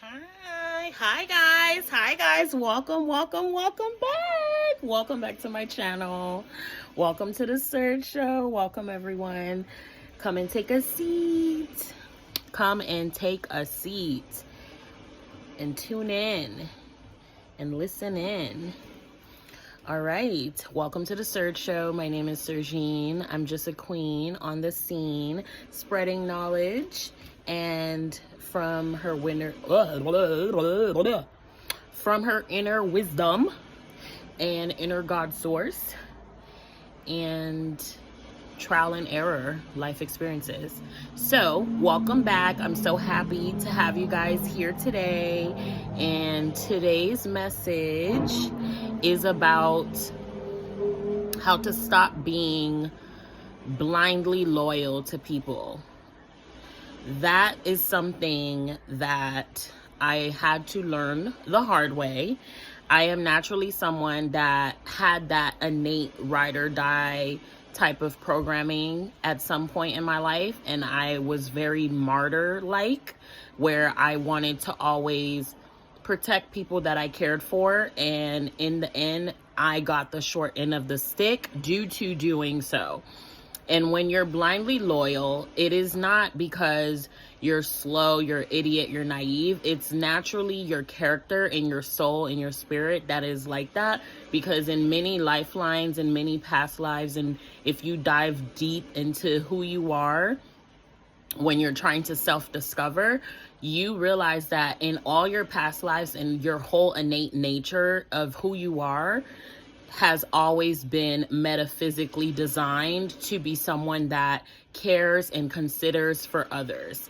Hi guys. Welcome back. Welcome back to my channel. Welcome to the Surge Show. Welcome everyone. Come and take a seat. Come and take a seat and tune in and listen in. All right, welcome to the Surge Show. My name is Surgine. I'm just a queen on the scene, spreading knowledge and from her inner wisdom and inner God source and trial and error life experiences. So welcome back. I'm so happy to have you guys here today, and today's message is about how to stop being blindly loyal to people. That is something that I had to learn the hard way. I am naturally someone that had that innate ride or die type of programming at some point in my life, and I was very martyr-like, where I wanted to always protect people that I cared for, and in the end, I got the short end of the stick due to doing so. And when you're blindly loyal, it is not because you're slow, you're idiot, you're naive. It's naturally your character and your soul and your spirit that is like that. Because in many lifelines and many past lives, and if you dive deep into who you are, when you're trying to self-discover, you realize that in all your past lives and your whole innate nature of who you are has always been metaphysically designed to be someone that cares and considers for others.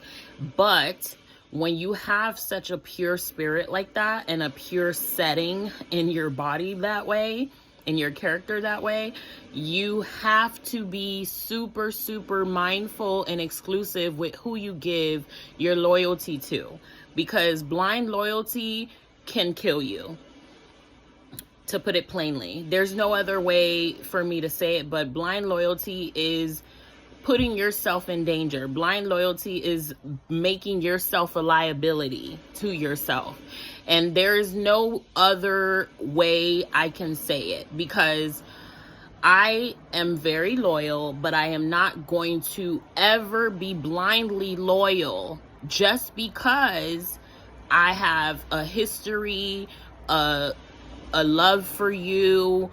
But when you have such a pure spirit like that and a pure setting in your body that way, in your character that way, you have to be super, super mindful and exclusive with who you give your loyalty to, because blind loyalty can kill you. To put it plainly, there's no other way for me to say it, but blind loyalty is putting yourself in danger. Blind loyalty is making yourself a liability to yourself. And there is no other way I can say it, because I am very loyal, but I am not going to ever be blindly loyal just because I have a history, a love for you,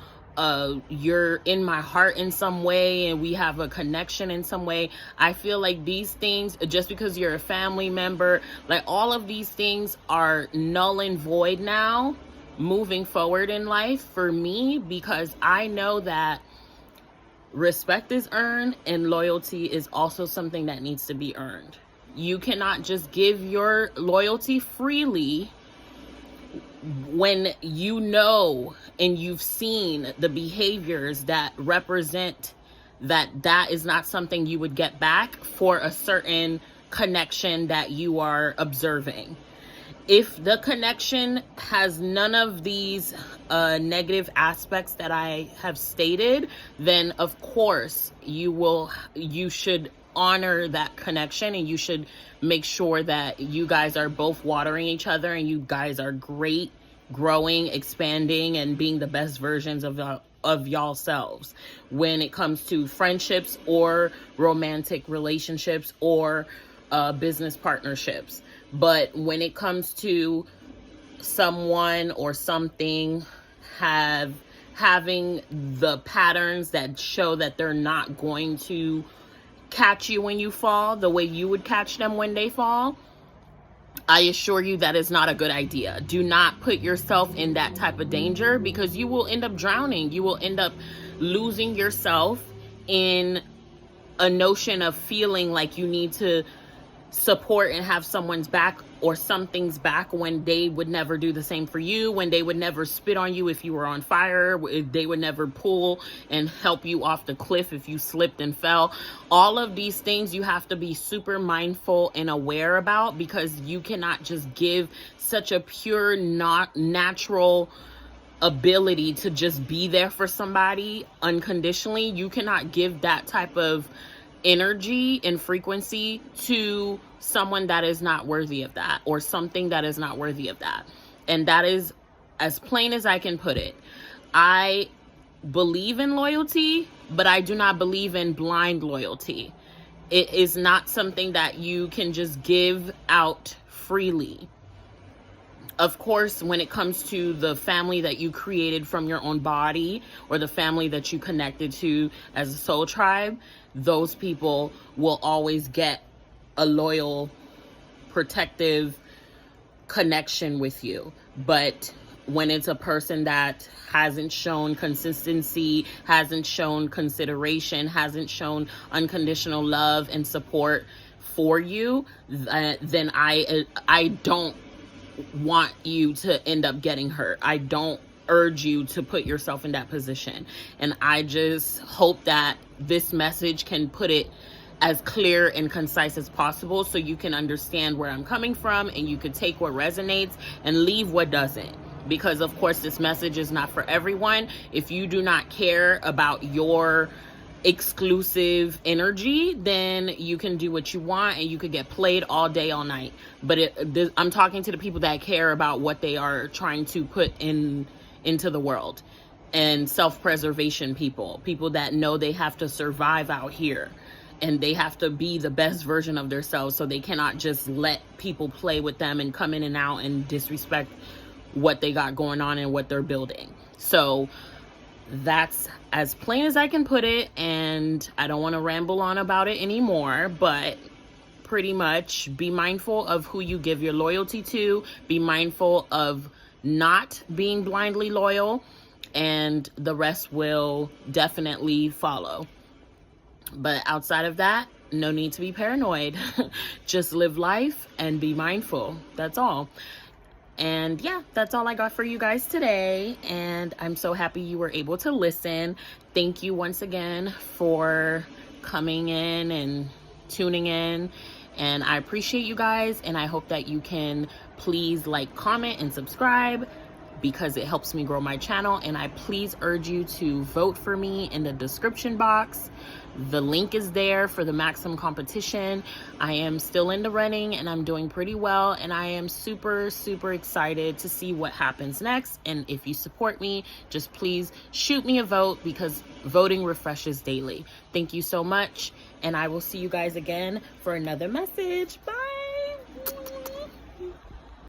you're in my heart in some way, and we have a connection in some way. I feel like these things, just because you're a family member, like all of these things are null and void now moving forward in life for me, because I know that respect is earned and loyalty is also something that needs to be earned. You cannot just give your loyalty freely when you know and you've seen the behaviors that represent that is not something you would get back for a certain connection that you are observing. If the connection has none of these negative aspects that I have stated, then of course you should honor that connection, and you should make sure that you guys are both watering each other and you guys are great, growing, expanding, and being the best versions of y'all selves when it comes to friendships or romantic relationships or business partnerships. But when it comes to someone or something having the patterns that show that they're not going to catch you when you fall the way you would catch them when they fall, I assure you that is not a good idea. Do not put yourself in that type of danger, because you will end up drowning. You will end up losing yourself in a notion of feeling like you need to support and have someone's back or something's back when they would never do the same for you, when they would never spit on you if you were on fire, they would never pull and help you off the cliff if you slipped and fell. All of these things you have to be super mindful and aware about, because you cannot just give such a pure, not natural ability to just be there for somebody unconditionally. You cannot give that type of energy and frequency to someone that is not worthy of that, or something that is not worthy of that. And that is as plain as I can put it. I believe in loyalty, but I do not believe in blind loyalty. It is not something that you can just give out freely. Of course, when it comes to the family that you created from your own body, or the family that you connected to as a soul tribe, those people will always get a loyal, protective connection with you. But when it's a person that hasn't shown consistency, hasn't shown consideration, hasn't shown unconditional love and support for you, then I don't want you to end up getting hurt. I don't urge you to put yourself in that position. And I just hope that this message can put it as clear and concise as possible, so you can understand where I'm coming from, and you can take what resonates and leave what doesn't. Because of course, this message is not for everyone. If you do not care about your exclusive energy, then you can do what you want, and you could get played all day, all night. But I'm talking to the people that care about what they are trying to put into the world, and self-preservation people that know they have to survive out here, and they have to be the best version of themselves, so they cannot just let people play with them and come in and out and disrespect what they got going on and what they're building. So that's as plain as I can put it, and I don't want to ramble on about it anymore, but pretty much be mindful of who you give your loyalty to, be mindful of not being blindly loyal, and the rest will definitely follow. But outside of that, no need to be paranoid. Just live life and be mindful. That's all. And yeah, that's all I got for you guys today. And I'm so happy you were able to listen. Thank you once again for coming in and tuning in. And I appreciate you guys. And I hope that you can please like, comment, and subscribe, because it helps me grow my channel. And I please urge you to vote for me in the description box. The link is there for the Maxim competition. I am still in the running, and I'm doing pretty well, and I am super, super excited to see what happens next. And if you support me, just please shoot me a vote, because voting refreshes daily. Thank you so much, and I will see you guys again for another message. Bye.